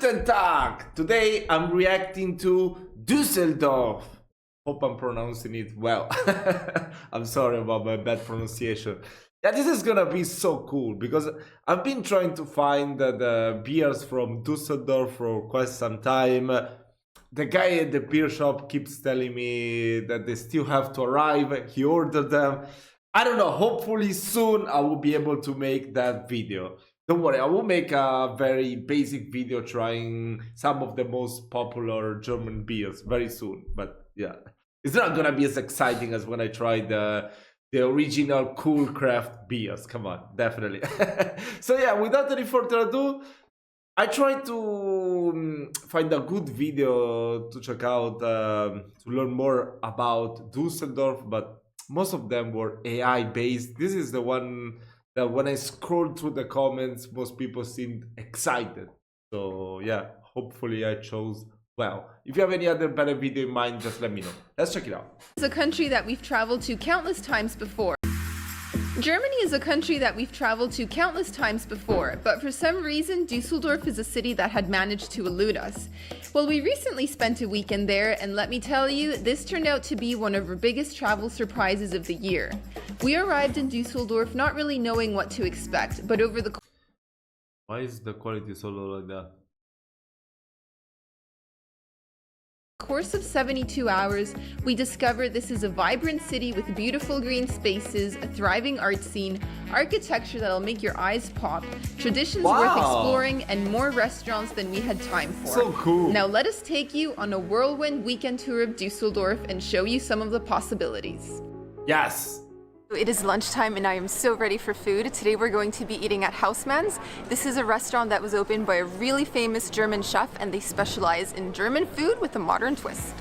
Guten Tag! Today I'm reacting to Düsseldorf. Hope I'm pronouncing it well. I'm sorry about my bad pronunciation. Yeah, this is gonna be so cool because I've been trying to find the beers from Düsseldorf for quite some time. The guy at the beer shop keeps telling me that they still have to arrive. He ordered them. I don't know, hopefully soon I will be able to make that video. Don't worry, I will make a very basic video trying some of the most popular German beers very soon. But yeah, it's not gonna be as exciting as when I tried the original cool craft beers. Come on, definitely. So yeah, without any further ado, I tried to find a good video to check out to learn more about Dusseldorf, but most of them were AI based. This is the one that when I scrolled through the comments, most people seemed excited. So yeah, hopefully I chose well. If you have any other better video in mind, just let me know. Let's check it out. It's a country that we've traveled to countless times before. Germany is a country that we've traveled to countless times before, but for some reason, Düsseldorf is a city that had managed to elude us. Well, we recently spent a weekend there, and let me tell you, this turned out to be one of our biggest travel surprises of the year. We arrived in Düsseldorf not really knowing what to expect, but over the Why is the quality so low like that? course of 72 hours, we discovered this is a vibrant city with beautiful green spaces, a thriving art scene, architecture that'll make your eyes pop, traditions worth exploring, and more restaurants than we had time for. So cool. Now let us take you on a whirlwind weekend tour of Düsseldorf and show you some of the possibilities. Yes. It is lunchtime and I am so ready for food. Today we're going to be eating at Hausmann's. This is a restaurant that was opened by a really famous German chef and they specialize in German food with a modern twist.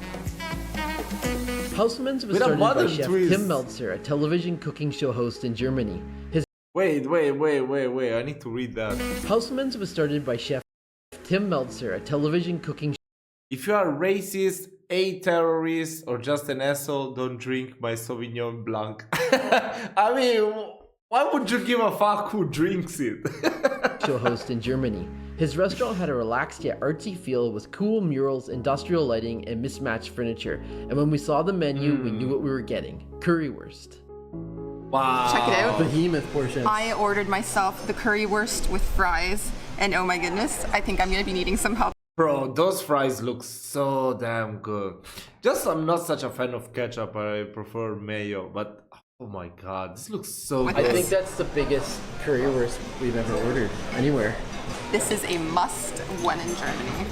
Hausmann's was started by chef Tim Meltzer, a television cooking show host in Germany. Wait, I need to read that. Hausmann's was started by chef Tim Meltzer, a television cooking show. If you are racist, a terrorist, or just an asshole, don't drink my Sauvignon Blanc. I mean, why would you give a fuck who drinks it? Show host in Germany. His restaurant had a relaxed yet artsy feel with cool murals, industrial lighting, and mismatched furniture. And when we saw the menu, we knew what we were getting. Currywurst. Wow. Check it out. Behemoth portions. I ordered myself the currywurst with fries, and oh my goodness, I think I'm gonna be needing some help. Bro, those fries look so damn good. Just I'm not such a fan of ketchup, I prefer mayo, but oh my god, this looks so good. I think that's the biggest currywurst we've ever ordered anywhere. This is a must when in Germany.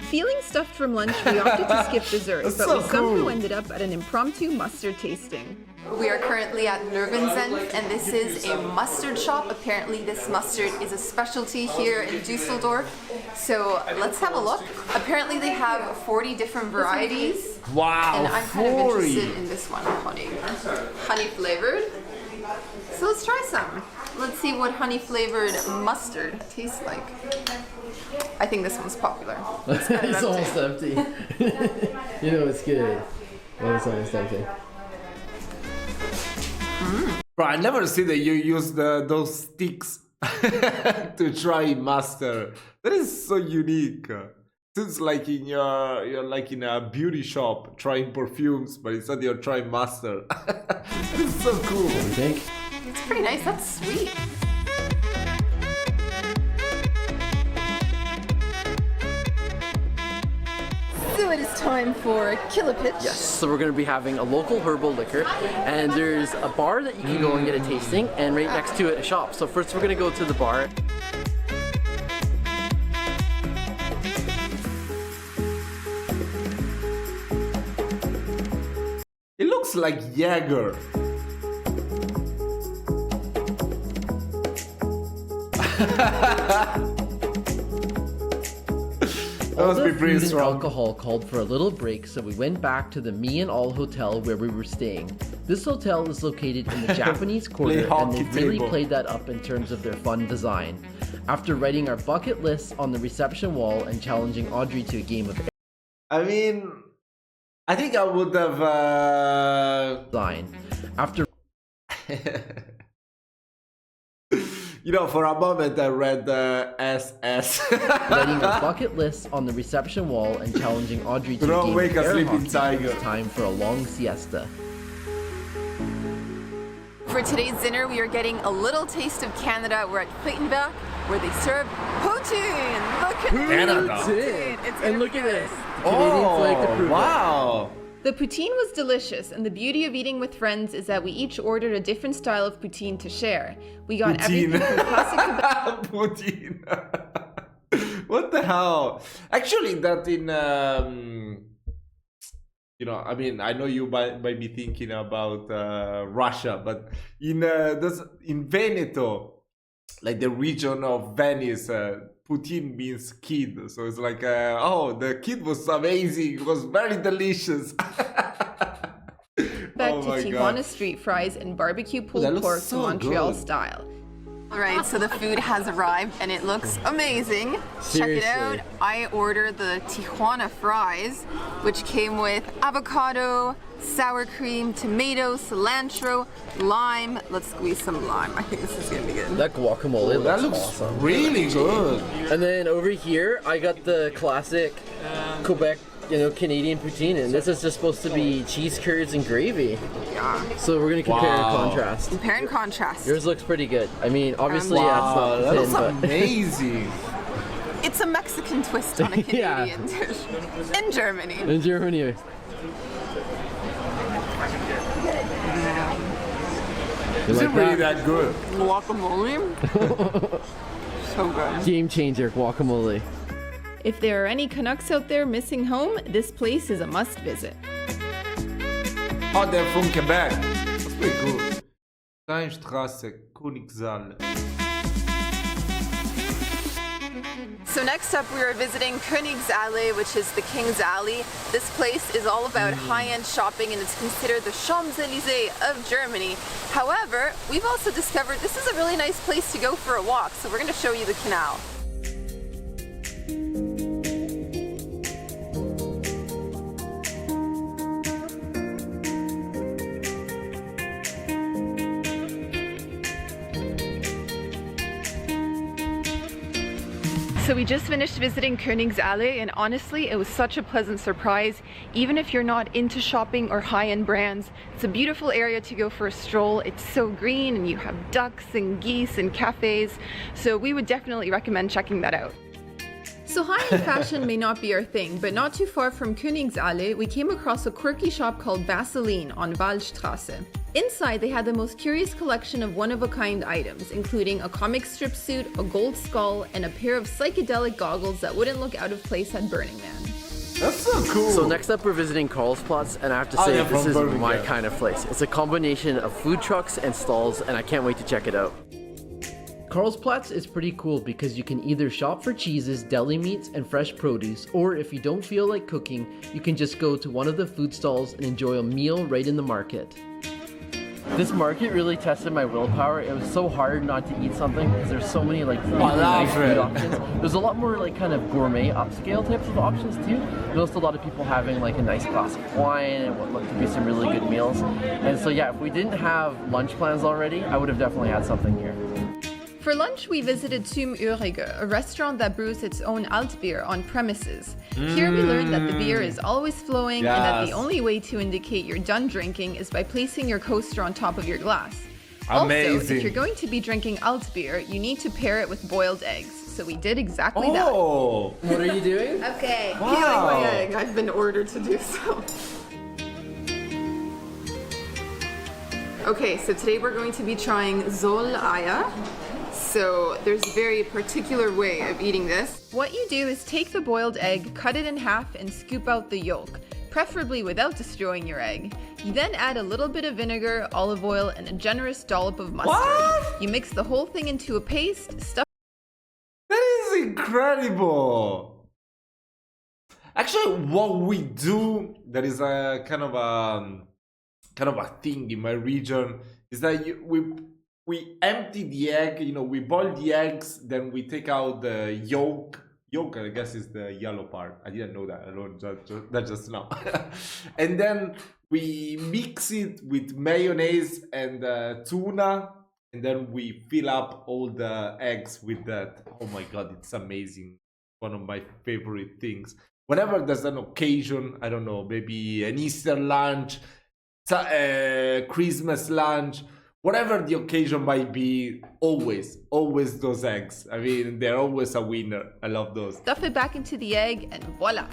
Feeling stuffed from lunch, we opted to skip dessert, but so we somehow ended up at an impromptu mustard tasting. We are currently at Löwensenf, and this is a mustard shop. Apparently this mustard is a specialty here in Düsseldorf, so let's have a look. Apparently they have 40 different varieties. Wow, and I'm kind of interested in this one, honey flavored. So let's try some. Let's see what honey flavored mustard tastes like. I think this one's popular. It's almost empty. You know it's good. Well, it's almost empty. Bro, I never see that you use those sticks to try mustard. That is so unique. Seems like you're like in a beauty shop trying perfumes, but instead you're trying mustard. It's so cool. What do you think? It's pretty nice. That's sweet. So it is time for Killer Pitch. Yes, so we're going to be having a local herbal liquor, and there's a bar that you can go and get a tasting, and right next to it a shop. So first we're going to go to the bar. It looks like Jaeger. All the food and alcohol called for a little break, so we went back to the Me and All Hotel where we were staying. This hotel is located in the Japanese Quarter, and they really played that up in terms of their fun design. After writing our bucket lists on the reception wall and challenging Audrey to a game of I mean, I think I would have design. After You know, for a moment I read SS. Writing a bucket list on the reception wall and challenging Audrey to Don't game wake a air sleeping hockey. tiger. It's time for a long siesta. For today's dinner, we are getting a little taste of Canada. We're at Altbier, where they serve poutine. Look at Canada. poutine. It's And gonna look be at good. this. Canadians like to prove it. Wow. The poutine was delicious, and the beauty of eating with friends is that we each ordered a different style of poutine to share. We got Poutine. everything from classic Quebec. Poutine. What the hell? Actually, that in you know, I mean, I know you might be thinking about Russia, but in Veneto, like the region of Venice, poutine means kid. So it's like, oh, the kid was amazing. It was very delicious. Back Oh to my Tijuana God. street fries and barbecue that pulled looks pork so Montreal good. style. All right, so the food has arrived and it looks amazing. Check it out. Seriously. I ordered the Tijuana fries, which came with avocado, sour cream, tomato, cilantro, lime. Let's squeeze some lime. I think this is gonna be good. That guacamole That looks looks awesome. really good. And then over here, I got the classic Quebec, Canadian poutine, and this is just supposed to be cheese curds and gravy. Yeah. So we're gonna compare and Wow. contrast. Compare and contrast. Yours looks pretty good. I mean, obviously, Wow, yeah, that it's looks not poutine, but amazing. It's a Mexican twist on a Yeah. Canadian dish. In Germany. in Germany. Is it really that good? Guacamole. So good. Game changer, guacamole. If there are any Canucks out there missing home, this place is a must visit. Oh, they're from Quebec. That's pretty good. Steinstrasse, Königsaal. So next up, we are visiting Königsallee, which is the King's Alley. This place is all about high-end shopping and it's considered the Champs-Élysées of Germany. However, we've also discovered this is a really nice place to go for a walk, so we're going to show you the canal. So we just finished visiting Königsallee and honestly it was such a pleasant surprise. Even if you're not into shopping or high-end brands, it's a beautiful area to go for a stroll. It's so green and you have ducks and geese and cafes, so we would definitely recommend checking that out. So high-end fashion may not be our thing, but not too far from Königsallee, we came across a quirky shop called Vaseline on Wallstrasse. Inside, they had the most curious collection of one-of-a-kind items, including a comic strip suit, a gold skull, and a pair of psychedelic goggles that wouldn't look out of place at Burning Man. That's so cool. So next up, we're visiting Karlsplatz, and I have to Oh, say, yeah, this from is Bergen, my yeah. kind of place. It's a combination of food trucks and stalls, and I can't wait to check it out. Karlsplatz is pretty cool because you can either shop for cheeses, deli meats, and fresh produce, or if you don't feel like cooking, you can just go to one of the food stalls and enjoy a meal right in the market. This market really tested my willpower. It was so hard not to eat something because there's so many like really love nice food it. options. There's a lot more like kind of gourmet upscale types of options too. Noticed a lot of people having like a nice glass of wine and what looked to be some really good meals. And so yeah, if we didn't have lunch plans already, I would have definitely had something here. For lunch, we visited Zum Urige, a restaurant that brews its own Altbier on premises. Here we learned that the beer is always flowing and that the Yes. only way to indicate you're done drinking is by placing your coaster on top of your glass. Also, Amazing. if you're going to be drinking Altbier, you need to pair it with boiled eggs. So we did exactly Oh, What are you doing? that. Okay, Wow. peeling my egg. I've been ordered to do so. Okay, so today we're going to be trying Zol Aya. So there's a very particular way of eating this. What you do is take the boiled egg, cut it in half, and scoop out the yolk, preferably without destroying your egg. You then add a little bit of vinegar, olive oil, and a generous dollop of mustard. What? You mix the whole thing into a paste, stuff that is incredible. Actually, what we do, there is a kind of a thing in my region, is that we empty the egg, we boil the eggs, then we take out the yolk. Yolk, I guess, is the yellow part. I didn't know that. I learned that just now. And then we mix it with mayonnaise and tuna, and then we fill up all the eggs with that. Oh my god, it's amazing. One of my favorite things. Whenever there's an occasion, I don't know, maybe an Easter lunch, Christmas lunch, whatever the occasion might be, always those eggs. I mean, they're always a winner. I love those. Stuff it back into the egg and voila.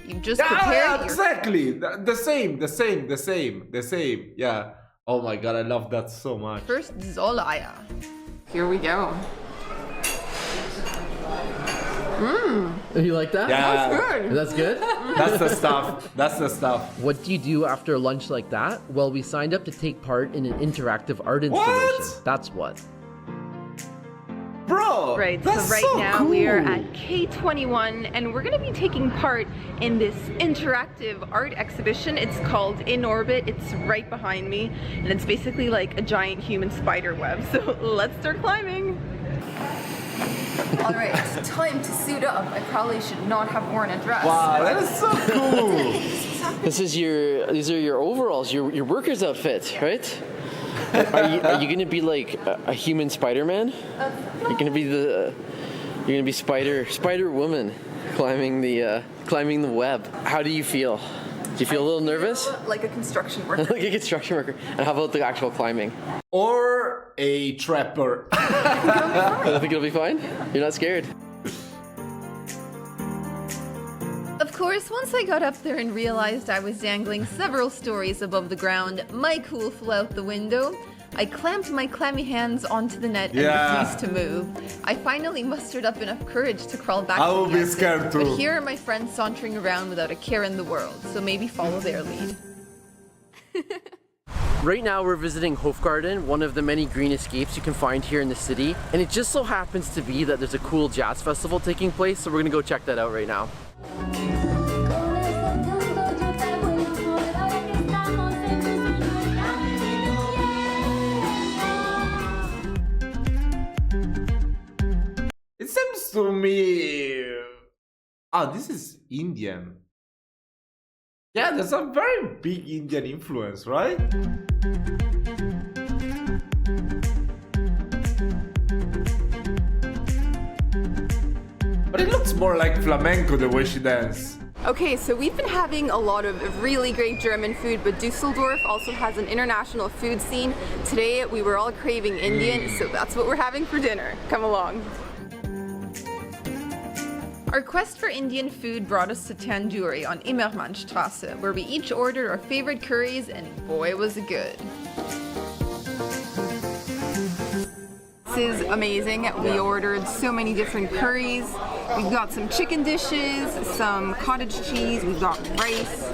You've just prepared your... Exactly. The same. Yeah. Oh my god, I love that so much. First Zolaya. Here we go. You like that? Yeah. That's good. That's good? That's the stuff. What do you do after a lunch like that? Well, we signed up to take part in an interactive art installation. What? That's what. Bro, Right, so right now cool. we are at K21 and we're going to be taking part in this interactive art exhibition. It's called In Orbit. It's right behind me and it's basically like a giant human spider web. So let's start climbing. Alright, time to suit up. I probably should not have worn a dress. Wow, that is so cool. These are your overalls, your worker's outfit, right? Are you gonna be like a human Spider-Man? You're gonna be Spider Woman climbing the web. How do you feel? Do you feel a little nervous? Like a construction worker. Like a construction worker. And how about the actual climbing? Or a trapper. I think it'll be fine. You're not scared. Of course, once I got up there and realized I was dangling several stories above the ground, my cool flew out the window. I clamped my clammy hands onto the net and refused to move. I finally mustered up enough courage to crawl back I to will the be exit, scared too. But here are my friends sauntering around without a care in the world, so maybe follow their lead. Right now we're visiting Hofgarten, one of the many green escapes you can find here in the city. And it just so happens to be that there's a cool jazz festival taking place, so we're gonna go check that out right now. It seems to me... this is Indian. Yeah, there's a very big Indian influence, right? But it looks more like flamenco the way she dances. Okay, so we've been having a lot of really great German food, but Düsseldorf also has an international food scene. Today we were all craving Indian, so that's what we're having for dinner. Come along. Our quest for Indian food brought us to Tandoori on Immermannstraße, where we each ordered our favorite curries, and boy was it good. This is amazing. We ordered so many different curries. We've got some chicken dishes, some cottage cheese, we've got rice,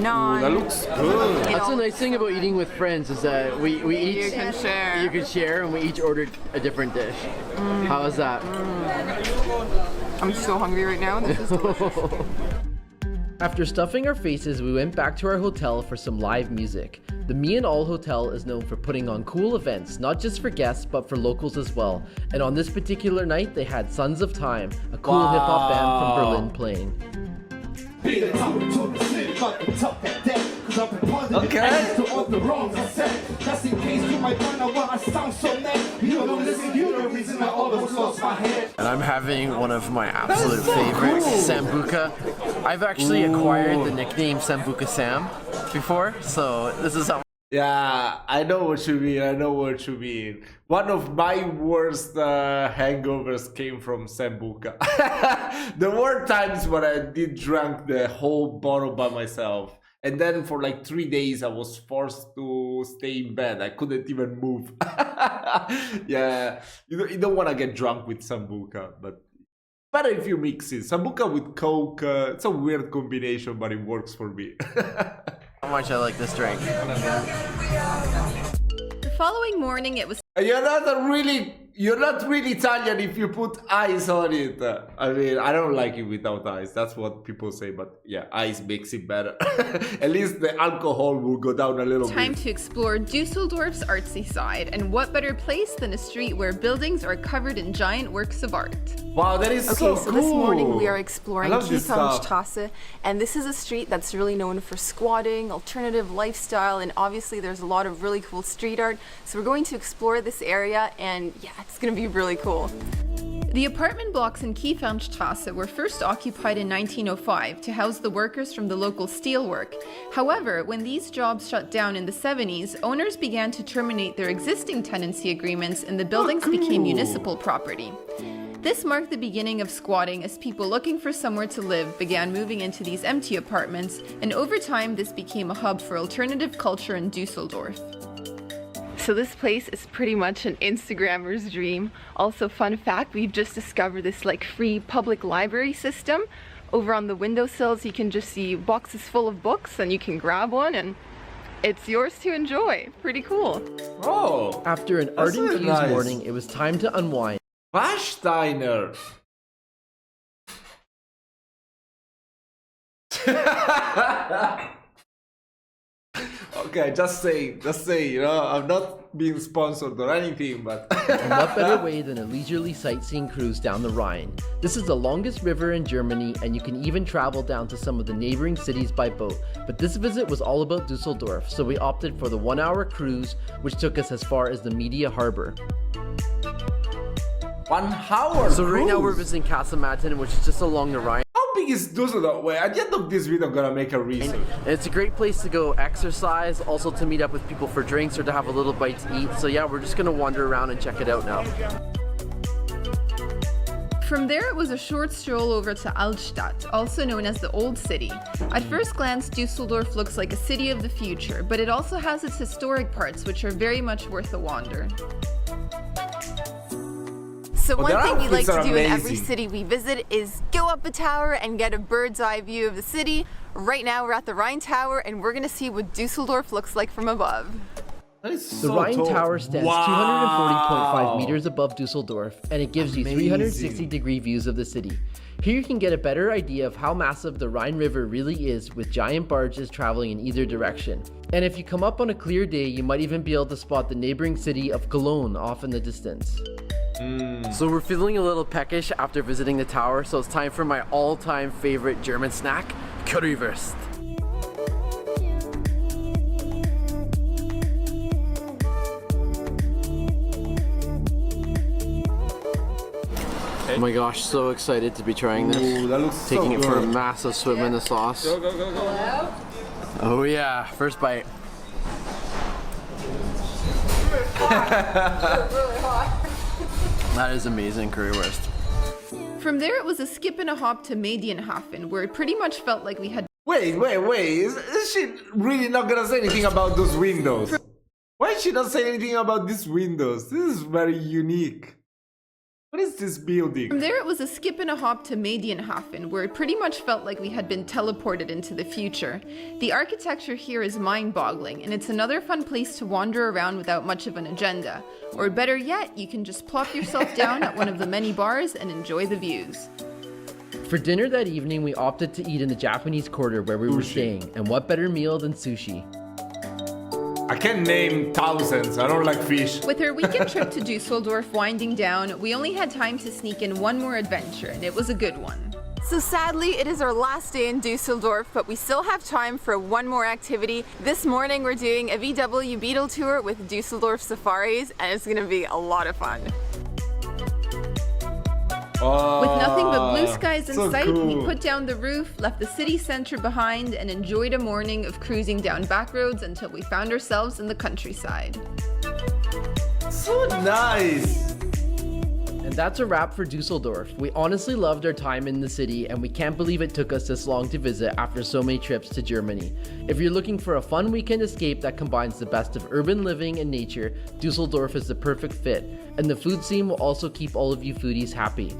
naan. Ooh, that looks good. That's the nice thing about eating with friends is that we each You can share. You can share, and we each ordered a different dish. How was that? I'm so hungry right now. This is delicious. After stuffing our faces, we went back to our hotel for some live music. The Me and All Hotel is known for putting on cool events, not just for guests, but for locals as well. And on this particular night, they had Sons of Time, a cool hip-hop band from Berlin playing. Okay. And I'm having one of my absolute favorites, Sambuca. I've actually acquired the nickname Sambuca Sam before, so this is how. Yeah, I know what you mean. One of my worst hangovers came from Sambuca. There were times when I did drink the whole bottle by myself. And then for like 3 days, I was forced to stay in bed. I couldn't even move. Yeah, you don't want to get drunk with Sambuca, but better if you mix it. Sambuca with Coke, it's a weird combination, but it works for me. How much I like this drink. The following morning, it was You're not really Italian if you put ice on it. I mean, I don't like it without ice. That's what people say, but yeah, ice makes it better. At least the alcohol will go down a little time bit. to explore Düsseldorf's artsy side, and what better place than a street where buildings are covered in giant works of art. Wow, that is so Okay, so cool. this morning we are exploring I love this stuff. Straße, and this is a street that's really known for squatting, alternative lifestyle, and obviously there's a lot of really cool street art. So we're going to explore this area, and yeah, it's gonna be really cool. The apartment blocks in Kiefernstraße were first occupied in 1905 to house the workers from the local steelwork. However, when these jobs shut down in the 70s, owners began to terminate their existing tenancy agreements and the buildings became municipal property. This marked the beginning of squatting as people looking for somewhere to live began moving into these empty apartments, and over time this became a hub for alternative culture in Düsseldorf. So this place is pretty much an Instagrammer's dream. Also, fun fact, we've just discovered this like free public library system. Over on the windowsills you can just see boxes full of books and you can grab one and it's yours to enjoy. Pretty cool. Oh! After an art-infused morning, it was time to unwind. Waschsteiner! Okay, just say, you know, I'm not being sponsored or anything, but... And what better way than a leisurely sightseeing cruise down the Rhine? This is the longest river in Germany, and you can even travel down to some of the neighboring cities by boat. But this visit was all about Düsseldorf, so we opted for the 1-hour cruise, which took us as far as the Media Harbor. 1 hour So right now cruise. we're visiting Casamatten, which is just along the Rhine. How big is Düsseldorf? Wait, at the end of this video I'm gonna make a research. And it's a great place to go exercise, also to meet up with people for drinks or to have a little bite to eat. So yeah, we're just gonna wander around and check it out now. From there it was a short stroll over to Altstadt, also known as the Old City. At first glance, Düsseldorf looks like a city of the future, but it also has its historic parts which are very much worth a wander. So one thing we like to do in every city we visit is go up a tower and get a bird's eye view of the city. Right now we're at the Rhine Tower and we're gonna see what Düsseldorf looks like from above. The Rhine Tower stands 240.5 meters above Düsseldorf, and it gives you 360-degree views of the city. Here you can get a better idea of how massive the Rhine River really is, with giant barges traveling in either direction. And if you come up on a clear day, you might even be able to spot the neighboring city of Cologne off in the distance. So we're feeling a little peckish after visiting the tower, so it's time for my all-time favorite German snack, Currywurst. Oh my gosh, so excited to be trying this. Ooh, that looks Taking so it for a good. massive swim in the sauce. Go, go, go, go. Oh yeah, first bite. That is amazing currywurst. From there it was a skip and a hop to Medienhafen, where it pretty much felt like we had Wait. Is she really not gonna say anything about those windows? Why is she not saying anything about these windows? This is very unique. What is this building? From there it was a skip and a hop to Medienhafen, where it pretty much felt like we had been teleported into the future. The architecture here is mind-boggling, and it's another fun place to wander around without much of an agenda. Or better yet, you can just plop yourself down at one of the many bars and enjoy the views. For dinner that evening, we opted to eat in the Japanese quarter where we were Sushi. staying, and what better meal than sushi? I can name thousands. I don't like fish. With our weekend trip to Düsseldorf winding down, we only had time to sneak in one more adventure, and it was a good one. So sadly, it is our last day in Düsseldorf, but we still have time for one more activity. This morning we're doing a VW Beetle tour with Düsseldorf Safaris, and it's gonna be a lot of fun. With nothing but blue skies in so sight, cool. we put down the roof, left the city center behind, and enjoyed a morning of cruising down back roads until we found ourselves in the countryside. So nice. And that's a wrap for Düsseldorf. We honestly loved our time in the city, and we can't believe it took us this long to visit after so many trips to Germany. If you're looking for a fun weekend escape that combines the best of urban living and nature, Düsseldorf is the perfect fit, and the food scene will also keep all of you foodies happy.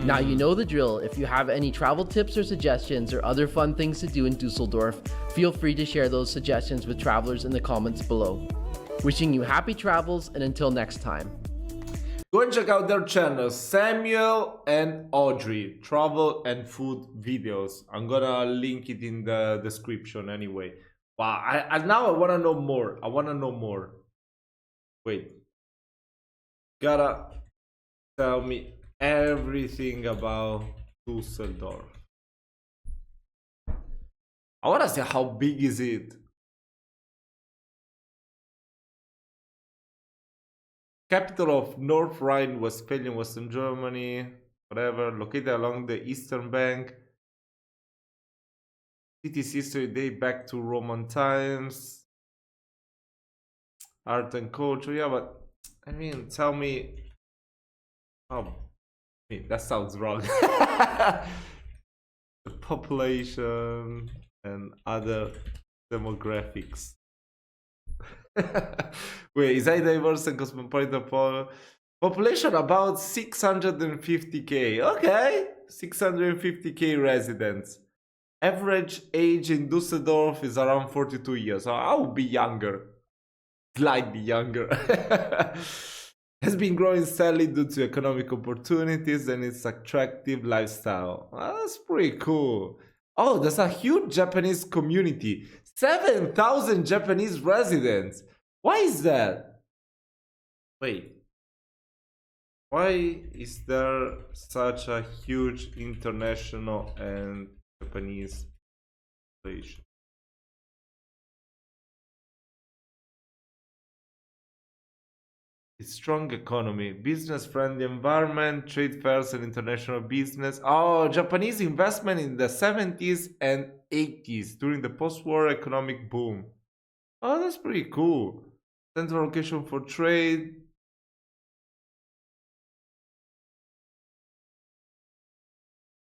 Now you know the drill. If you have any travel tips or suggestions or other fun things to do in Düsseldorf, feel free to share those suggestions with travelers in the comments below. Wishing you happy travels, and until next time. Go and check out their channels, Samuel and Audrey, travel and food videos. I'm gonna link it in the description anyway. Wow, now I wanna know more. Wait. Gotta tell me everything about Düsseldorf. I wanna see how big is it. Capital of North Rhine-Westphalia, Western Germany, whatever, located along the eastern bank. City's history date back to Roman times. Art and culture, yeah, but I mean, tell me. Oh, I mean, that sounds wrong. The population and other demographics. Wait, is that diverse and cosmopolitan population? About 650k. Okay, 650k residents. Average age in Düsseldorf is around 42 years. So I will be younger, slightly younger. Has been growing steadily due to economic opportunities and its attractive lifestyle. That's pretty cool. Oh, there's a huge Japanese community. 7,000 Japanese residents. Why is that? Wait. Why is there such a huge international and Japanese population? Its strong economy, business-friendly environment, trade fairs and international business. Oh, Japanese investment in the 70s and 80s during the post-war economic boom. Oh, that's pretty cool. Central location for trade.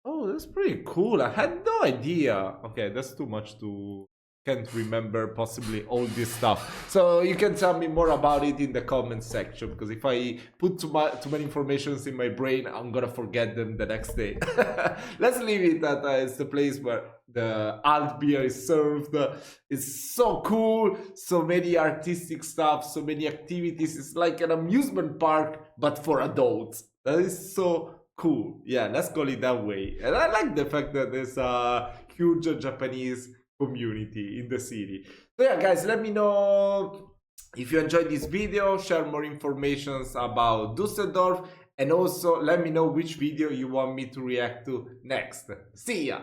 Oh, that's pretty cool. I had no idea. Okay, that's too much to... Can't remember possibly all this stuff. So you can tell me more about it in the comment section, because if I put too many informations in my brain, I'm gonna forget them the next day. Let's leave it that it's the place where the Altbier is served. It's so cool, so many artistic stuff, so many activities. It's like an amusement park, but for adults. That is so cool. Yeah, let's call it that way. And I like the fact that there's a huge Japanese community in the city. So yeah, guys, let me know if you enjoyed this video, share more informations about Düsseldorf, and also let me know which video you want me to react to next. See ya!